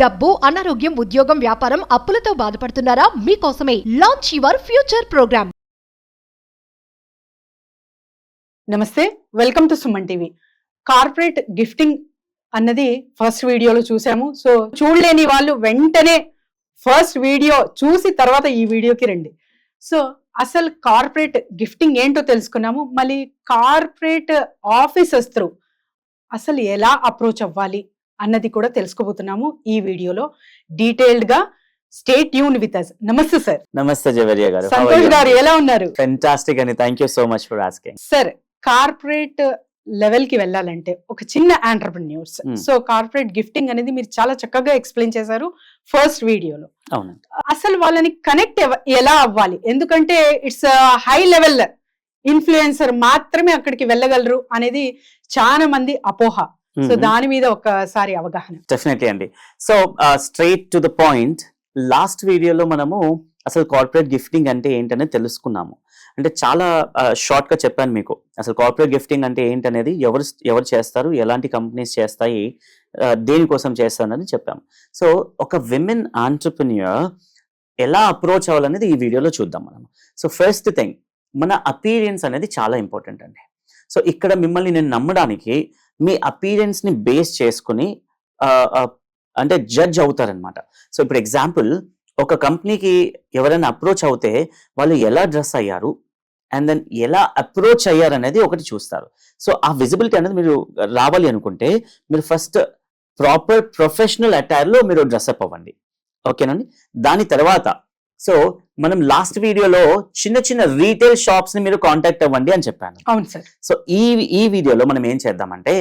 డబ్బు, అనారోగ్యం, ఉద్యోగం, వ్యాపారం, అప్పులతో బాధపడుతున్నారా? మీకోసమే లాంచ్ యువర్ ఫ్యూచర్ ప్రోగ్రామ్. నమస్తే, welcome to Suman TV. Corporate gifting అన్నది ఫస్ట్ వీడియోలో చూసాము. సో చూడలేని వాళ్ళు వెంటనే ఫస్ట్ వీడియో చూసి తర్వాత ఈ వీడియోకి రండి. సో అసలు కార్పొరేట్ గిఫ్టింగ్ ఏంటో తెలుసుకున్నాము. మళ్ళీ కార్పొరేట్ ఆఫీసర్స్ త్రూ అసలు ఎలా అప్రోచ్ అవ్వాలి అన్నది కూడా తెలుసుకోబోతున్నాము ఈ వీడియోలో డీటెయిల్డ్ గా. Stay tuned with us. నమస్తే సార్. నమస్తే జవేరియా గారు. సంతోష్ గారు ఎలా ఉన్నారు? ఫెంటాస్టిక్ అండి, thank you so much for asking. Sir, corporate level కి వెళ్ళాలంటే ఒక చిన్న ఆంటర్‌ప్రెన్యూర్స్, సో కార్పొరేట్ గిఫ్టింగ్ అనేది మీరు చాలా చక్కగా ఎక్స్ప్లెయిన్ చేశారు ఫస్ట్ వీడియోలో. అవునండి. అసలు వాళ్ళని కనెక్ట్ ఎలా అవ్వాలి? ఎందుకంటే ఇట్స్ హై లెవెల్ ఇన్ఫ్లుయెన్సర్ మాత్రమే అక్కడికి వెళ్ళగలరు అనేది చాలా మంది అపోహ. సో దాని మీద ఒకసారి అవగాహన. డెఫినెట్లీ అండి. So straight to the point, last వీడియోలో మనము అసలు కార్పొరేట్ గిఫ్టింగ్ అంటే ఏంటనేది తెలుసుకున్నాము. అంటే చాలా షార్ట్ గా చెప్పాను మీకు. అసలు కార్పొరేట్ గిఫ్టింగ్ అంటే ఏంటనేది, ఎవరు చేస్తారు, ఎలాంటి కంపెనీస్ చేస్తాయి, దేనికోసం చేస్తారని చెప్పాము. సో ఒక విమెన్ ఆంటర్‌ప్రెన్యూర్ ఎలా అప్రోచ్ అవ్వాలనేది ఈ వీడియోలో చూద్దాం మనం. సో ఫస్ట్ థింగ్, మన అపీరియన్స్ అనేది చాలా ఇంపార్టెంట్ అండి. సో ఇక్కడ మిమ్మల్ని నేను నమ్మడానికి మీ అపీరెన్స్ ని బేస్ చేసుకుని అంటే జడ్జ్ అవుతారనమాట. సో ఇప్పుడు ఎగ్జాంపుల్, ఒక కంపెనీకి ఎవరైనా అప్రోచ్ అవుతే వాళ్ళు ఎలా డ్రెస్ అయ్యారు అండ్ దెన్ ఎలా అప్రోచ్ అయ్యారు అనేది ఒకటి చూస్తారు. సో ఆ విజిబిలిటీ అనేది మీరు రావాలి అనుకుంటే మీరు ఫస్ట్ ప్రాపర్ ప్రొఫెషనల్ అటైర్ లో మీరు డ్రెస్అప్ అవ్వండి, ఓకేనండి. దాని తర్వాత సో మనం లాస్ట్ వీడియోలో చిన్న చిన్న రీటైల్ షాప్స్ ని మీరు కాంటాక్ట్ అవ్వండి అని చెప్పాను. అవును సార్. సో ఈ వీడియోలో మనం ఏం చేద్దామంటే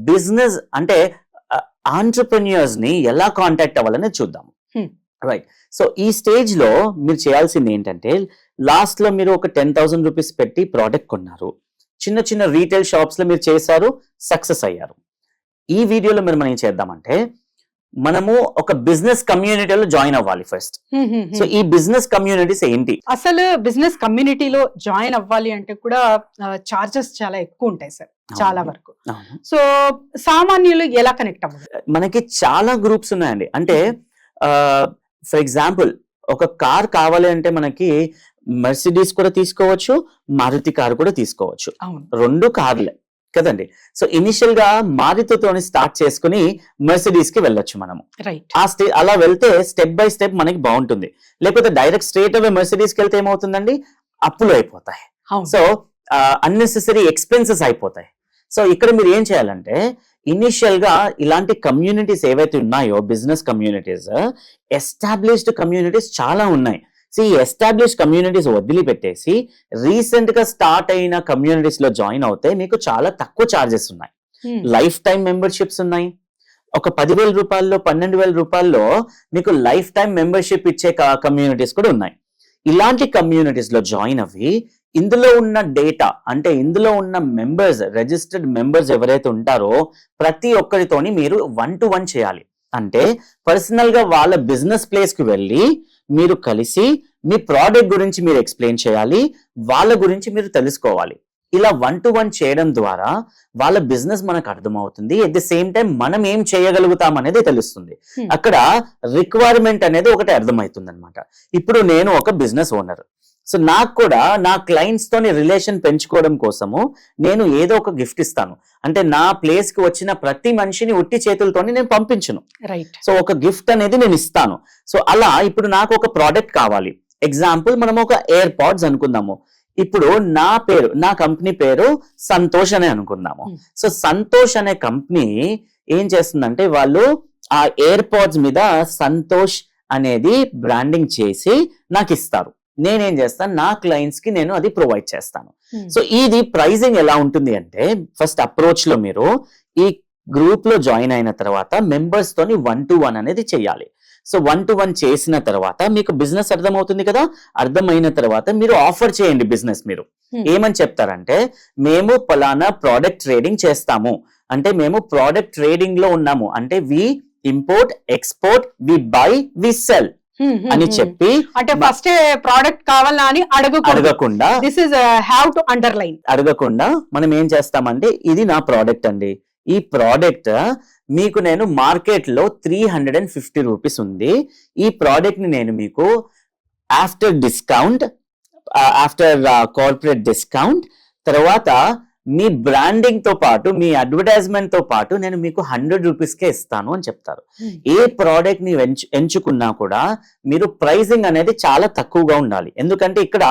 బిజినెస్ అంటే ఆంటర్‌ప్రెన్యూర్స్ ని ఎలా కాంటాక్ట్ అవ్వాలని చూద్దాము. రైట్. సో ఈ స్టేజ్ లో మీరు చేయాల్సింది ఏంటంటే, లాస్ట్ లో మీరు ఒక 10,000 రూపీస్ పెట్టి ప్రోడక్ట్ కొన్నారు, చిన్న చిన్న రీటైల్ షాప్స్ లో మీరు చేశారు, సక్సెస్ అయ్యారు. ఈ వీడియోలో మనం ఏం చేద్దామంటే, మనము ఒక బిజినెస్ కమ్యూనిటీలో జాయిన్ అవ్వాలి ఫస్ట్. సో ఈ బిజినెస్ కమ్యూనిటీస్ ఏంటి? అసలు బిజినెస్ కమ్యూనిటీలో జాయిన్ అవ్వాలి అంటే కూడా చార్జెస్ చాలా ఎక్కువ ఉంటాయి సార్, చాలా వరకు. సో సామాన్యులు ఎలా కనెక్ట్ అవ్వాలి? మనకి చాలా గ్రూప్స్ ఉన్నాయండి. అంటే ఫర్ ఎగ్జాంపుల్, ఒక కార్ కావాలి అంటే మనకి మెర్సిడీస్ కూడా తీసుకోవచ్చు, మారుతి కార్ కూడా తీసుకోవచ్చు. రెండు కార్లే కదండి. సో ఇనిషియల్ గా మారుతితోని స్టార్ట్ చేసుకుని మెర్సిడీస్ కి వెళ్ళొచ్చు మనము. అలా వెళ్తే స్టెప్ బై స్టెప్ మనకి బాగుంటుంది. లేకపోతే డైరెక్ట్ స్ట్రేట్ అవే మెర్సిడీస్ కి వెళ్తే ఏమవుతుందండి, అప్పులు అయిపోతాయి. సో అన్నెసెసరీ ఎక్స్పెన్సెస్ అయిపోతాయి. సో ఇక్కడ మీరు ఏం చేయాలంటే, ఇనిషియల్ గా ఇలాంటి కమ్యూనిటీస్ ఏవైతే ఉన్నాయో, బిజినెస్ కమ్యూనిటీస్, ఎస్టాబ్లిష్డ్ కమ్యూనిటీస్ చాలా ఉన్నాయి. సో ఈ ఎస్టాబ్లిష్ కమ్యూనిటీస్ వదిలిపెట్టేసి రీసెంట్ గా స్టార్ట్ అయిన కమ్యూనిటీస్ లో జాయిన్ అవుతే మీకు చాలా తక్కువ చార్జెస్ ఉన్నాయి. లైఫ్ టైం మెంబర్షిప్స్ ఉన్నాయి. ఒక 10,000 రూపాయల్లో 12,000 రూపాయల్లో మీకు లైఫ్ టైం మెంబర్షిప్ ఇచ్చే కమ్యూనిటీస్ కూడా ఉన్నాయి. ఇలాంటి కమ్యూనిటీస్ లో జాయిన్ అవ్వి ఇందులో ఉన్న డేటా, అంటే ఇందులో ఉన్న మెంబర్స్, రిజిస్టర్డ్ మెంబర్స్ ఎవరైతే ఉంటారో ప్రతి ఒక్కరితోని మీరు 1-to-1 చేయాలి. అంటే పర్సనల్ గా వాళ్ళ బిజినెస్ ప్లేస్ కి వెళ్ళి మీరు కలిసి మీ ప్రోడక్ట్ గురించి మీరు ఎక్స్ప్లెయిన్ చేయాలి, వాళ్ళ గురించి మీరు తెలుసుకోవాలి. ఇలా 1-to-1 చేయడం ద్వారా వాళ్ళ బిజినెస్ మనకు అర్థమవుతుంది. ఎట్ ది సేమ్ టైం మనం ఏం చేయగలుగుతాం అనేది తెలుస్తుంది. అక్కడ రిక్వైర్మెంట్ అనేది ఒకటి అర్థమవుతుంది అనమాట. ఇప్పుడు నేను ఒక బిజినెస్ ఓనర్, సో నాకు కూడా నా క్లయింట్స్ తోని రిలేషన్ పెంచుకోవడం కోసము నేను ఏదో ఒక గిఫ్ట్ ఇస్తాను. అంటే నా ప్లేస్ కి వచ్చిన ప్రతి మనిషిని ఉట్టి చేతులతోని నేను పంపించను. సో ఒక గిఫ్ట్ అనేది నేను ఇస్తాను. సో అలా ఇప్పుడు నాకు ఒక ప్రోడక్ట్ కావాలి. ఎగ్జాంపుల్, మనం ఒక ఎయిర్ పాడ్స్ అనుకుందాము. ఇప్పుడు నా కంపెనీ పేరు సంతోష్ అనే అనుకుందాము. సో సంతోష్ అనే కంపెనీ ఏం చేస్తుందంటే, వాళ్ళు ఆ ఎయిర్ పాడ్స్ మీద సంతోష్ అనేది బ్రాండింగ్ చేసి నాకు ఇస్తారు. నేనేం చేస్తాను, నా క్లయింట్స్ కి నేను అది ప్రొవైడ్ చేస్తాను. సో ఇది ప్రైజింగ్ ఎలా ఉంటుంది అంటే, ఫస్ట్ అప్రోచ్ లో మీరు ఈ గ్రూప్ లో జాయిన్ అయిన తర్వాత మెంబర్స్ తోని 1-to-1 అనేది చేయాలి. సో 1-to-1 చేసిన తర్వాత మీకు బిజినెస్ అర్థమవుతుంది కదా. అర్థమైన తర్వాత మీరు ఆఫర్ చేయండి బిజినెస్. మీరు ఏమని చెప్తారంటే, మేము పలానా ప్రోడక్ట్ ట్రేడింగ్ చేస్తాము, అంటే మేము ప్రోడక్ట్ ట్రేడింగ్ లో ఉన్నాము, అంటే we import, export, we buy, we sell అని చెప్పి, అంటే ఫస్ట్ ప్రోడక్ట్ కావాలా అని అడగకుండా, this is have to underline, అడగకుండా మనం ఏం చేస్తామంటే, ఇది నా ప్రోడక్ట్ అండి, ఈ ప్రోడక్ట్ మీకు నేను మార్కెట్ లో 350 రూపీస్ ఉంది. ఈ ప్రోడక్ట్ ని నేను మీకు after discount, after corporate discount తర్వాత మీ బ్రాండింగ్ తో పాటు, మీ అడ్వర్టైజ్మెంట్ తో పాటు నేను మీకు 100 రూపీస్కే ఇస్తాను అని చెప్తారు. ఏ ప్రోడక్ట్ ని ఎంచుకున్నా కూడా మీరు ప్రైసింగ్ అనేది చాలా తక్కువగా ఉండాలి. ఎందుకంటే ఇక్కడ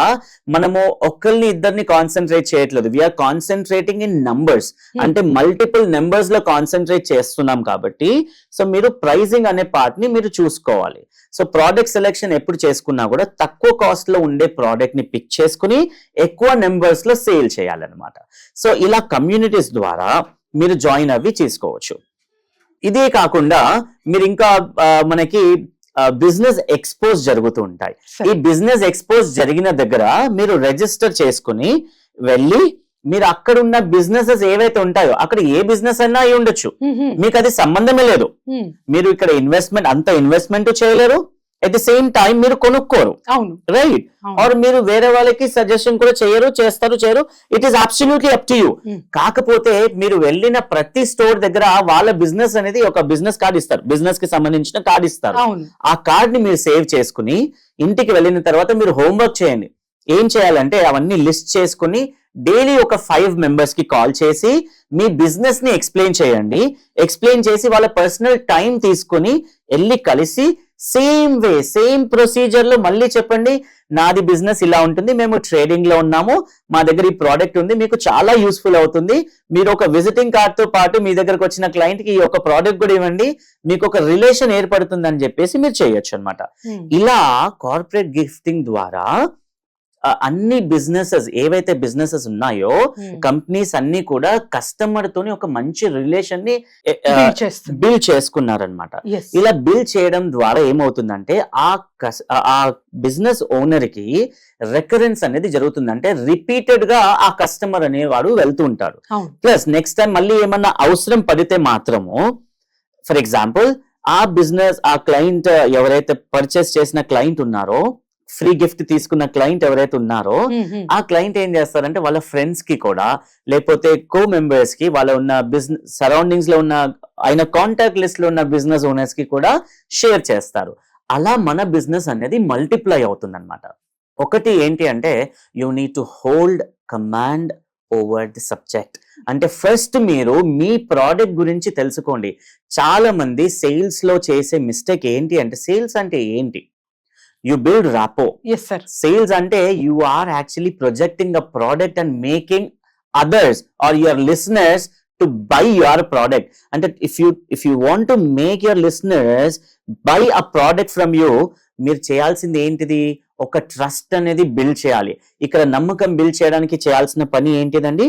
మనము ఒక్కరిని ఇద్దరిని కాన్సన్ట్రేట్ చేయట్లేదు, వీఆర్ కాన్సన్ట్రేటింగ్ ఇన్ నంబర్స్, అంటే మల్టిపుల్ నెంబర్స్ లో కాన్సన్ట్రేట్ చేస్తున్నాం కాబట్టి సో మీరు ప్రైసింగ్ అనే పార్ట్ ని మీరు చూసుకోవాలి. సో ప్రోడక్ట్ సెలెక్షన్ ఎప్పుడు చేసుకున్నా కూడా తక్కువ కాస్ట్ లో ఉండే ప్రోడక్ట్ ని పిక్ చేసుకుని ఎక్కువ నెంబర్స్ లో సేల్ చేయాలన్నమాట. సో ఇలా కమ్యూనిటీస్ ద్వారా మీరు జాయిన్ అవ్వి చేసుకోవచ్చు. ఇదే కాకుండా మీరు ఇంకా మనకి బిజినెస్ ఎక్స్పోజ్ జరుగుతూ ఉంటాయి. ఈ బిజినెస్ ఎక్స్పోజ్ జరిగిన దగ్గర మీరు రిజిస్టర్ చేసుకుని వెళ్ళి మీరు అక్కడ ఉన్న బిజినెసెస్ ఏవైతే ఉంటాయో అక్కడ ఏ బిజినెస్ అయినా అయి ఉండొచ్చు, మీకు అది సంబంధమే లేదు. మీరు ఇక్కడ అంత ఇన్వెస్ట్మెంట్ చేయలేరు, అట్ ది సేమ్ టైం మీరు కొనుక్కోరు, రైట్? ఆర్ మీరు వేరే వాళ్ళకి సజెషన్ కూడా చేయరు. It is absolutely up to you. కాకపోతే మీరు వెళ్ళిన ప్రతి స్టోర్ దగ్గర వాళ్ళ బిజినెస్ అనేది ఒక బిజినెస్ కార్డ్ ఇస్తారు, బిజినెస్ కి సంబంధించిన కార్డ్ ఇస్తారు. ఆ కార్డ్ ని మీరు సేవ్ చేసుకుని ఇంటికి వెళ్ళిన తర్వాత మీరు హోంవర్క్ చేయండి. ఏం చేయాలంటే అవన్నీ లిస్ట్ చేసుకుని డైలీ ఒక 5 మెంబర్స్ కి కాల్ చేసి మీ బిజినెస్ ని ఎక్స్ప్లెయిన్ చేయండి. ఎక్స్ప్లెయిన్ చేసి వాళ్ళ పర్సనల్ టైం తీసుకుని వెళ్ళి కలిసి సేమ్ ప్రొసీజర్ లో మళ్ళీ చెప్పండి, నాది బిజినెస్ ఇలా ఉంటుంది, మేము ట్రేడింగ్ లో ఉన్నాము, మా దగ్గర ఈ ప్రోడక్ట్ ఉంది, మీకు చాలా యూస్ఫుల్ అవుతుంది, మీరు ఒక విజిటింగ్ కార్డ్ తో పాటు మీ దగ్గరకు వచ్చిన క్లయింట్ కి ఈ ఒక ప్రోడక్ట్ కూడా ఇవ్వండి, మీకు ఒక రిలేషన్ ఏర్పడుతుంది అని చెప్పేసి మీరు చేయొచ్చు అనమాట. ఇలా కార్పొరేట్ గిఫ్టింగ్ ద్వారా అన్ని బిజినెసెస్ ఏవైతే బిజినెసెస్ ఉన్నాయో కంపెనీస్ అన్ని కూడా కస్టమర్ తోని ఒక మంచి రిలేషన్ ని బిల్డ్ చేసుకున్నారనమాట. ఇలా బిల్డ్ చేయడం ద్వారా ఏమవుతుందంటే ఆ బిజినెస్ ఓనర్ కి రికరెన్స్ అనేది జరుగుతుంది. అంటే రిపీటెడ్ గా ఆ కస్టమర్ అనేవాడు వెళ్తూ ఉంటాడు. ప్లస్ నెక్స్ట్ టైం మళ్ళీ ఏమన్నా అవసరం పడితే మాత్రము, ఫర్ ఎగ్జాంపుల్ ఆ క్లయింట్ ఎవరైతే పర్చేస్ చేసిన క్లయింట్ ఉన్నారో, ఫ్రీ గిఫ్ట్ తీసుకున్న క్లయింట్ ఎవరైతే ఉన్నారో ఆ క్లయింట్ ఏం చేస్తారంటే వాళ్ళ ఫ్రెండ్స్ కి కూడా, లేకపోతే కో మెంబర్స్ కి, వాళ్ళ ఉన్న బిజినెస్ సరౌండింగ్స్ లో ఉన్న ఆయన కాంటాక్ట్ లిస్ట్ లో ఉన్న బిజినెస్ ఓనర్స్ కి కూడా షేర్ చేస్తారు. అలా మన బిజినెస్ అనేది మల్టిప్లై అవుతుంది అనమాట. ఒకటి ఏంటి అంటే you need to hold command over the subject. అంటే ఫస్ట్ మీరు మీ ప్రోడక్ట్ గురించి తెలుసుకోండి. చాలా మంది సేల్స్ లో చేసే మిస్టేక్ ఏంటి అంటే, సేల్స్ అంటే ఏంటి? You build rapport. Yes, sir. Sales ante you are actually projecting a product and making others or your listeners to buy your product. And if you want to make your listeners buy a product from you, మీరు చేయాల్సింది ఏంటిది? ఒక trust అనేది build చేయాలి. ఇక్కడ నమ్మకం build చేయడానికి చేయాల్సిన పని ఏంటిదండి?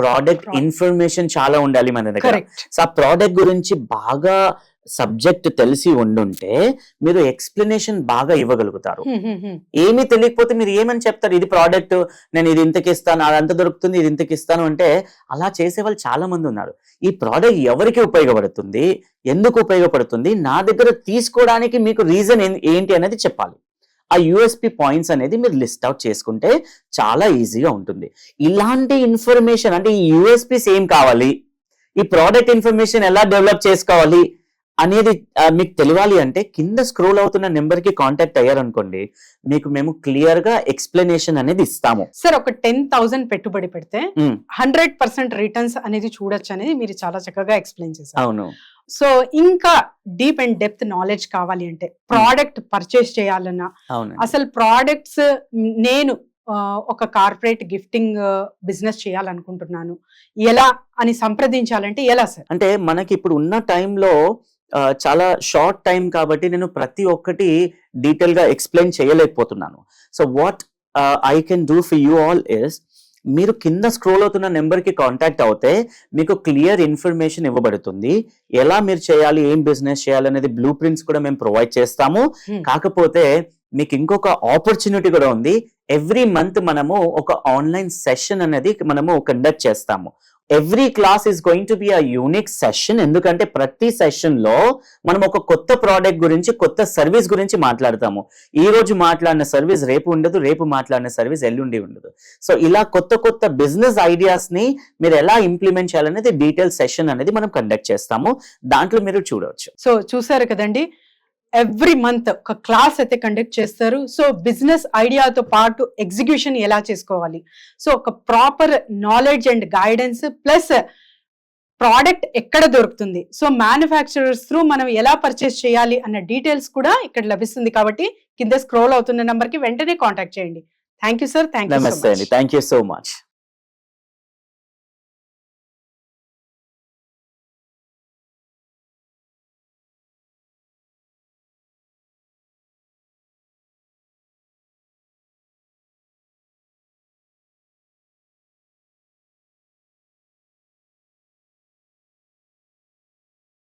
ప్రోడక్ట్ ఇన్ఫర్మేషన్ చాలా ఉండాలి మన దగ్గర. సో ఆ ప్రోడక్ట్ గురించి బాగా సబ్జెక్ట్ తెలిసి ఉండుంటే మీరు ఎక్స్ప్లెనేషన్ బాగా ఇవ్వగలుగుతారు. ఏమీ తెలియకపోతే మీరు ఏమని చెప్తారు? ఇది ప్రోడక్ట్, నేను ఇది ఇంతకి ఇస్తాను, అదంతా దొరుకుతుంది, ఇది ఇంతకి ఇస్తాను అంటే అలా చేసే వాళ్ళు చాలా మంది ఉన్నారు. ఈ ప్రోడక్ట్ ఎవరికి ఉపయోగపడుతుంది, ఎందుకు ఉపయోగపడుతుంది, నా దగ్గర తీసుకోవడానికి మీకు రీజన్ ఏంటి అనేది చెప్పాలి. ఆ యూఎస్పి పాయింట్స్ అనేది మీరు లిస్ట్ అవుట్ చేసుకుంటే చాలా ఈజీగా ఉంటుంది. ఇలాంటి ఇన్ఫర్మేషన్ అంటే ఈ యూఎస్పిస్ ఏం కావాలి, ఈ ప్రోడక్ట్ ఇన్ఫర్మేషన్ ఎలా డెవలప్ చేసుకోవాలి అనేది మీకు తెలియాలి అంటే కింద స్క్రోల్ అవుతున్న నెంబర్ కి కాంటాక్ట్ అయ్యారనుకోండి, మీకు మేము క్లియర్ గా ఎక్స్ప్లెనేషన్ అనేది ఇస్తాము. సార్, ఒక 10,000 పెట్టుబడి పెడితే 100% రిటర్న్స్ అనేది చూడొచ్చు అనేది మీరు చాలా చక్కగా ఎక్స్ప్లెయిన్ చేశారు. అవును. సో ఇంకా డీప్ అండ్ డెప్త్ నాలెడ్జ్ కావాలి అంటే, ప్రోడక్ట్ పర్చేస్ చేయాలన్నా, అసలు ప్రోడక్ట్స్ నేను ఒక కార్పొరేట్ గిఫ్టింగ్ బిజినెస్ చేయాలనుకుంటున్నాను, ఎలా అని సంప్రదించాలంటే ఎలా సార్? అంటే మనకి ఇప్పుడు ఉన్న టైంలో చాలా షార్ట్ టైం కాబట్టి నేను ప్రతి ఒక్కటి డీటెయిల్ గా ఎక్స్ప్లెయిన్ చేయలేకపోతున్నాను. So what I can do for you all is, మీరు కింద స్క్రోల్ అవుతున్న నెంబర్ కి కాంటాక్ట్ అవుతే మీకు క్లియర్ ఇన్ఫర్మేషన్ ఇవ్వబడుతుంది. ఎలా మీరు చేయాలి, ఏం బిజినెస్ చేయాలి అనేది బ్లూ ప్రింట్స్ కూడా మేము ప్రొవైడ్ చేస్తాము. కాకపోతే మీకు ఇంకొక ఆపర్చునిటీ కూడా ఉంది. ఎవ్రీ మంత్ మనము ఒక ఆన్లైన్ సెషన్ అనేది మనము కండక్ట్ చేస్తాము. Every class is going to be a unique session. ఎందుకంటే ప్రతి సెషన్ లో మనం ఒక కొత్త ప్రోడక్ట్ గురించి, కొత్త సర్వీస్ గురించి మాట్లాడతాము. ఈ రోజు మాట్లాడిన సర్వీస్ రేపు ఉండదు, రేపు మాట్లాడిన సర్వీస్ ఎల్లుండి ఉండదు. సో ఇలా కొత్త కొత్త బిజినెస్ ఐడియాస్ ని మీరు ఎలా ఇంప్లిమెంట్ చేయాలనేది డీటెయిల్ సెషన్ అనేది మనం కండక్ట్ చేస్తాము. దాంట్లో మీరు చూడవచ్చు. సో చూసారు కదండి, ఎవ్రీ మంత్ ఒక క్లాస్ అయితే కండక్ట్ చేస్తారు. సో బిజినెస్ ఐడియాతో పాటు ఎగ్జిక్యూషన్ ఎలా చేసుకోవాలి, సో ఒక proper knowledge and guidance, plus product ఎక్కడ దొరుకుతుంది, సో మ్యానుఫ్యాక్చరర్స్ త్రూ మనం ఎలా పర్చేస్ చేయాలి అన్న డీటెయిల్స్ కూడా ఇక్కడ లభిస్తుంది. కాబట్టి కింద స్క్రోల్ అవుతున్న నంబర్ కి వెంటనే కాంటాక్ట్ చేయండి. Thank you sir. నమస్తే అండి. Thank you so much.